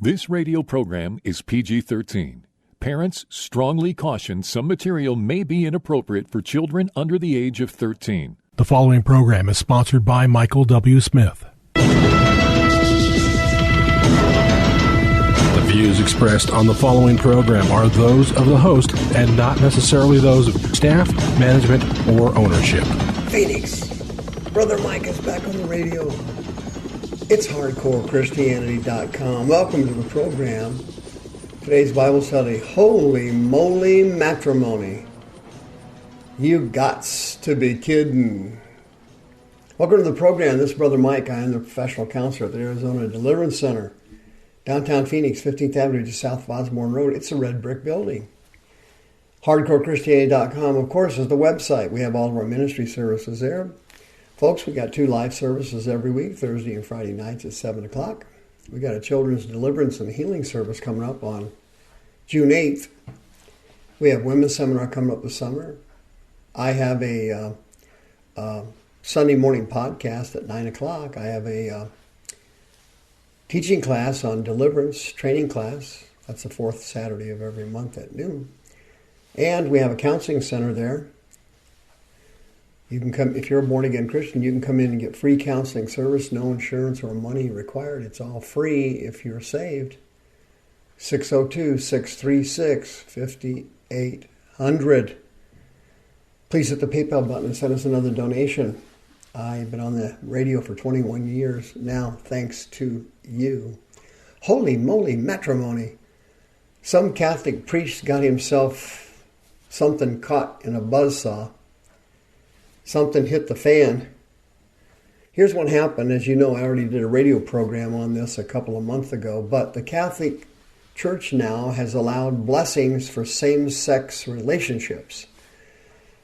This radio program is PG-13. Parents strongly caution some material may be inappropriate for children under the age of 13. The following program is sponsored by Michael W. Smith. The views expressed on the following program are those of the host and not necessarily those of staff, management, or ownership. Phoenix, Brother Mike is back on the radio. It's HardcoreChristianity.com. Welcome to the program. Today's Bible study, Holy Moly Matrimony. You gots to be kidding. Welcome to the program. This is Brother Mike. I am the professional counselor at the Arizona Deliverance Center, downtown Phoenix, 15th Avenue, just south of Osborne Road. It's a red brick building. HardcoreChristianity.com, of course, is the website. We have all of our ministry services there. Folks, we got 2 live services every week, Thursday and Friday nights at 7 o'clock. We got a children's deliverance and healing service coming up on June 8th. We have women's seminar coming up this summer. I have a Sunday morning podcast at 9 o'clock. I have a teaching class on deliverance, training class. That's the 4th Saturday of every month at noon. And we have a counseling center there. You can come, if you're a born-again Christian, you can come in and get free counseling service, no insurance or money required. It's all free if you're saved. 602-636-5800. Please hit the PayPal button and send us another donation. I've been on the radio for 21 years now, thanks to you. Holy Moly Matrimony. Some Catholic priest got himself something caught in a buzzsaw. Something hit the fan. Here's what happened. As you know, I already did a radio program on this a couple of months ago, but the Catholic Church now has allowed blessings for same-sex relationships.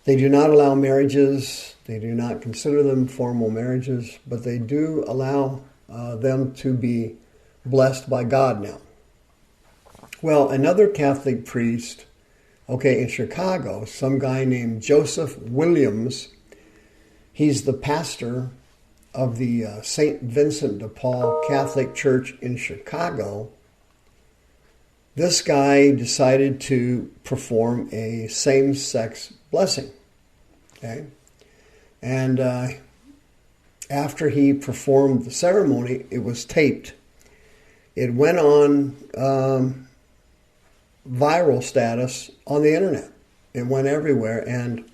They do not allow marriages. They do not consider them formal marriages, but they do allow them to be blessed by God now. Well, another Catholic priest, in Chicago, some guy named Joseph Williams, he's the pastor of the St. Vincent de Paul Catholic Church in Chicago. This guy decided to perform a same-sex blessing. Okay? And after he performed the ceremony, it was taped. It went on viral status on the internet. It went everywhere, and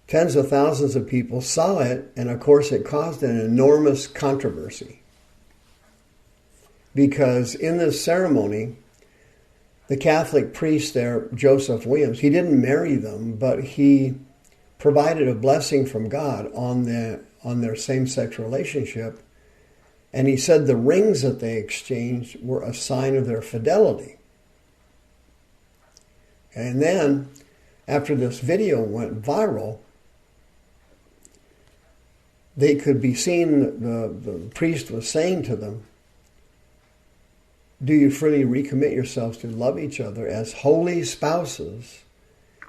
tens of thousands of people saw it, and of course it caused an enormous controversy. Because in this ceremony, the Catholic priest there, Joseph Williams, he didn't marry them, but he provided a blessing from God on their same-sex relationship. And he said the rings that they exchanged were a sign of their fidelity. And then, after this video went viral, they could be seen, the priest was saying to them, do you freely recommit yourselves to love each other as holy spouses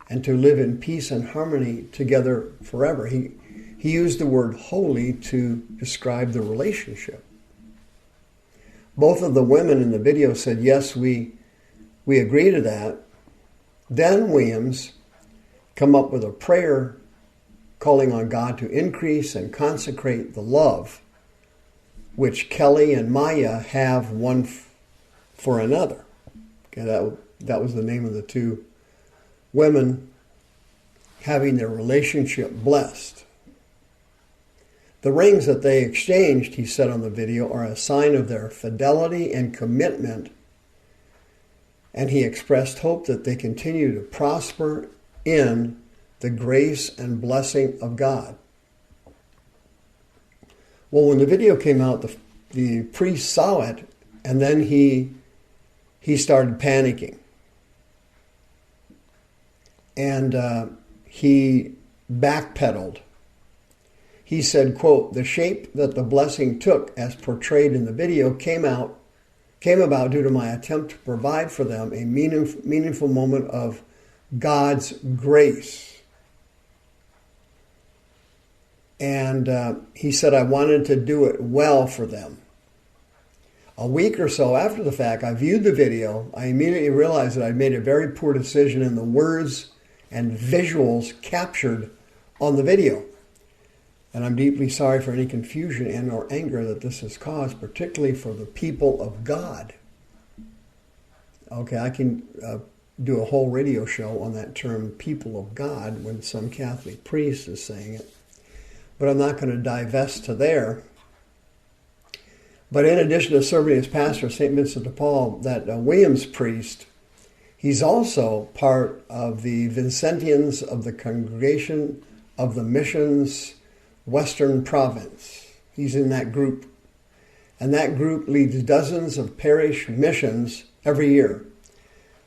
and to live in peace and harmony together forever? He used the word holy to describe the relationship. Both of the women in the video said, yes, we agree to that. Then Williams come up with a prayer calling on God to increase and consecrate the love which Kelly and Maya have one for another. Okay, that was the name of the 2 women having their relationship blessed. The rings that they exchanged, he said on the video, are a sign of their fidelity and commitment, and he expressed hope that they continue to prosper in the grace and blessing of God. Well, when the video came out, the priest saw it, and then he started panicking. And he backpedaled. He said, quote, the shape that the blessing took as portrayed in the video came about due to my attempt to provide for them a meaningful moment of God's grace. And he said, I wanted to do it well for them. A week or so after the fact, I viewed the video. I immediately realized that I'd made a very poor decision in the words and visuals captured on the video. And I'm deeply sorry for any confusion and or anger that this has caused, particularly for the people of God. Okay, I can do a whole radio show on that term, people of God, when some Catholic priest is saying it. But I'm not going to divest to there. But in addition to serving as pastor of St. Vincent de Paul, that Williams priest, he's also part of the Vincentians of the Congregation of the Missions Western Province. He's in that group. And that group leads dozens of parish missions every year.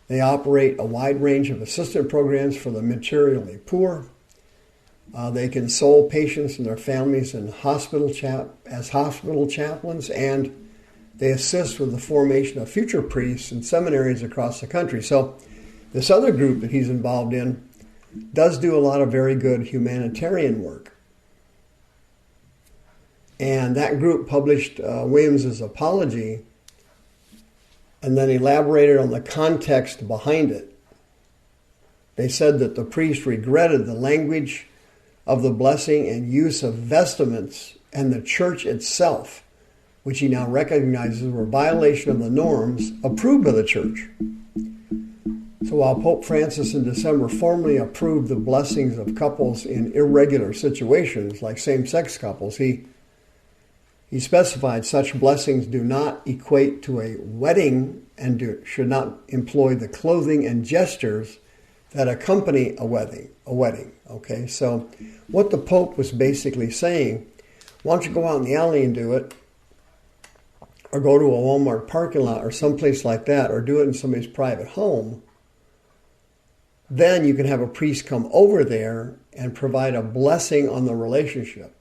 They operate a wide range of assistance programs for the materially poor. They console patients and their families in as hospital chaplains, and they assist with the formation of future priests in seminaries across the country. So this other group that he's involved in does do a lot of very good humanitarian work. And that group published Williams's apology and then elaborated on the context behind it. They said that the priest regretted the language of the blessing and use of vestments and the church itself, which he now recognizes were a violation of the norms approved by the church. So while Pope Francis in December formally approved the blessings of couples in irregular situations, like same-sex couples, he specified such blessings do not equate to a wedding and should not employ the clothing and gestures that accompany a wedding. Okay, so what the Pope was basically saying, why don't you go out in the alley and do it, or go to a Walmart parking lot or someplace like that, or do it in somebody's private home. Then you can have a priest come over there and provide a blessing on the relationship.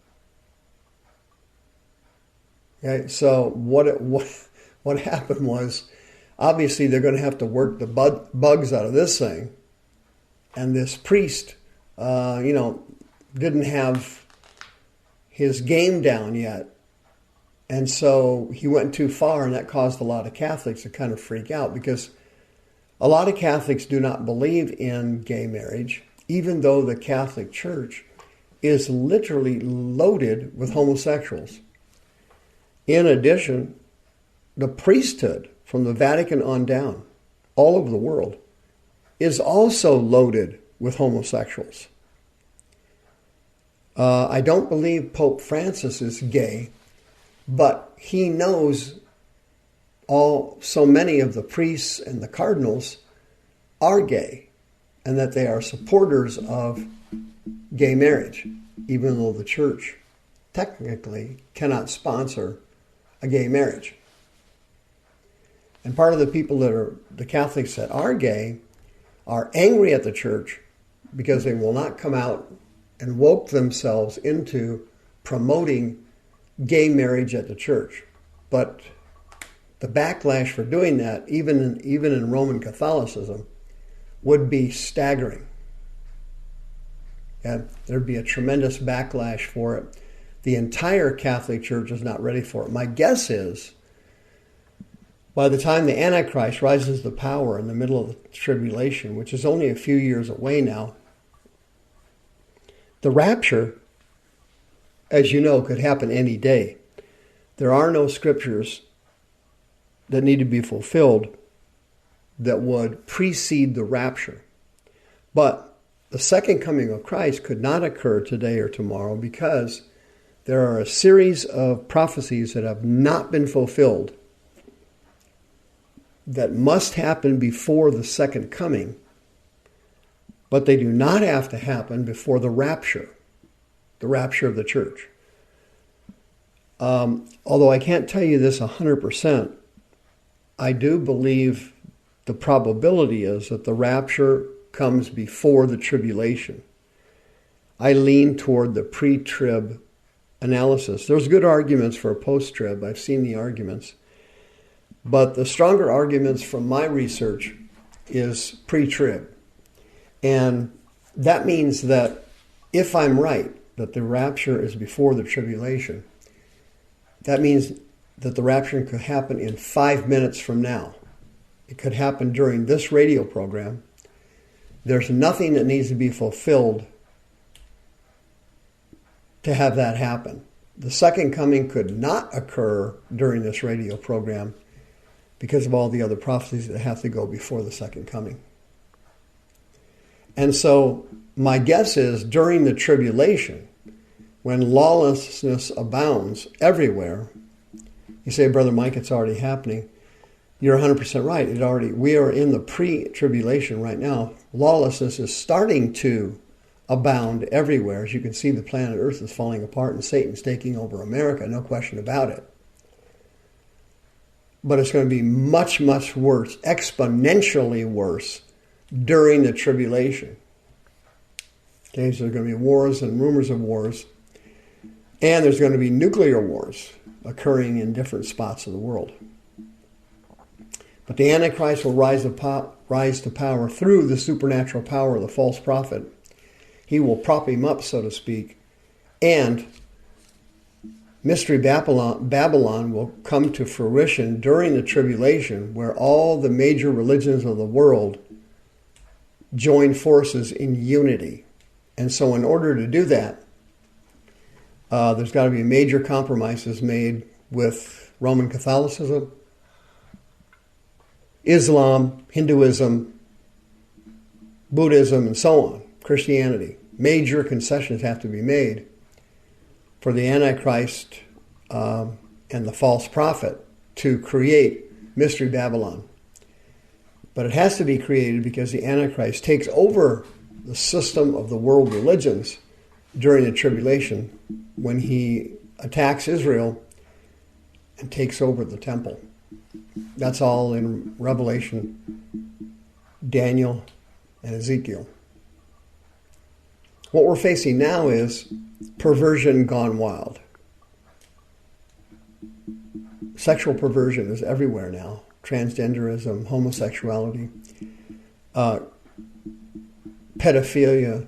Okay, so what happened was, obviously they're going to have to work the bugs out of this thing. And this priest, didn't have his game down yet. And so he went too far, and that caused a lot of Catholics to kind of freak out, because a lot of Catholics do not believe in gay marriage, even though the Catholic Church is literally loaded with homosexuals. In addition, the priesthood from the Vatican on down, all over the world, is also loaded with homosexuals. I don't believe Pope Francis is gay, but he knows so many of the priests and the cardinals are gay, and that they are supporters of gay marriage, even though the church technically cannot sponsor a gay marriage. And part of the people that are the Catholics that are gay are angry at the church because they will not come out and woke themselves into promoting gay marriage at the church. But the backlash for doing that, even in Roman Catholicism, would be staggering. And there'd be a tremendous backlash for it. The entire Catholic Church is not ready for it. My guess is, by the time the Antichrist rises to power in the middle of the tribulation, which is only a few years away now, the rapture, as you know, could happen any day. There are no scriptures that need to be fulfilled that would precede the rapture. But the second coming of Christ could not occur today or tomorrow, because there are a series of prophecies that have not been fulfilled that must happen before the second coming, but they do not have to happen before the rapture of the church. Although I can't tell you this 100%, I do believe the probability is that the rapture comes before the tribulation. I lean toward the pre-trib analysis. There's good arguments for a post-trib. I've seen the arguments. But the stronger arguments from my research is pre-trib. And that means that if I'm right, that the rapture is before the tribulation, that means that the rapture could happen in 5 minutes from now. It could happen during this radio program. There's nothing that needs to be fulfilled to have that happen. The second coming could not occur during this radio program because of all the other prophecies that have to go before the second coming. And so my guess is during the tribulation, when lawlessness abounds everywhere, you say, Brother Mike, it's already happening. You're 100% right. We are in the pre-tribulation right now. Lawlessness is starting to abound everywhere. As you can see, the planet Earth is falling apart and Satan's taking over America, no question about it. But it's going to be much, much worse, exponentially worse, during the tribulation. Okay, so there's going to be wars and rumors of wars. And there's going to be nuclear wars occurring in different spots of the world. But the Antichrist will rise to power through the supernatural power of the false prophet. He will prop him up, so to speak. And Mystery Babylon will come to fruition during the tribulation, where all the major religions of the world join forces in unity. And so in order to do that, there's got to be major compromises made with Roman Catholicism, Islam, Hinduism, Buddhism, and so on, Christianity. Major concessions have to be made for the Antichrist and the false prophet to create Mystery Babylon. But it has to be created because the Antichrist takes over the system of the world religions during the tribulation when he attacks Israel and takes over the temple. That's all in Revelation, Daniel, and Ezekiel. What we're facing now is perversion gone wild. Sexual perversion is everywhere now. Transgenderism, homosexuality, pedophilia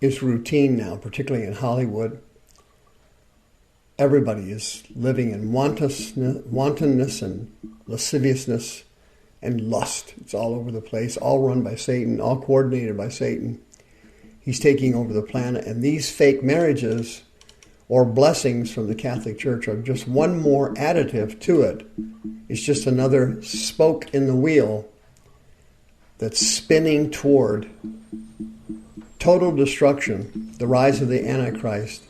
is routine now, particularly in Hollywood. Everybody is living in wantonness and lasciviousness and lust. It's all over the place, all run by Satan, all coordinated by Satan. He's taking over the planet, and these fake marriages or blessings from the Catholic Church are just one more additive to it. It's just another spoke in the wheel that's spinning toward total destruction, the rise of the Antichrist,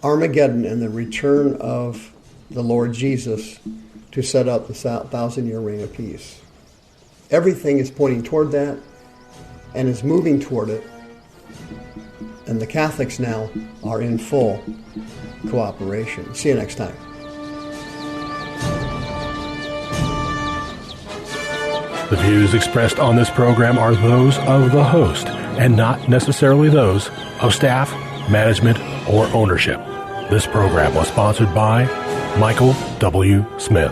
Armageddon, and the return of the Lord Jesus to set up the 1,000-year reign of peace. Everything is pointing toward that and is moving toward it. And the Catholics now are in full cooperation. See you next time. The views expressed on this program are those of the host and not necessarily those of staff, management, or ownership. This program was sponsored by Michael W. Smith.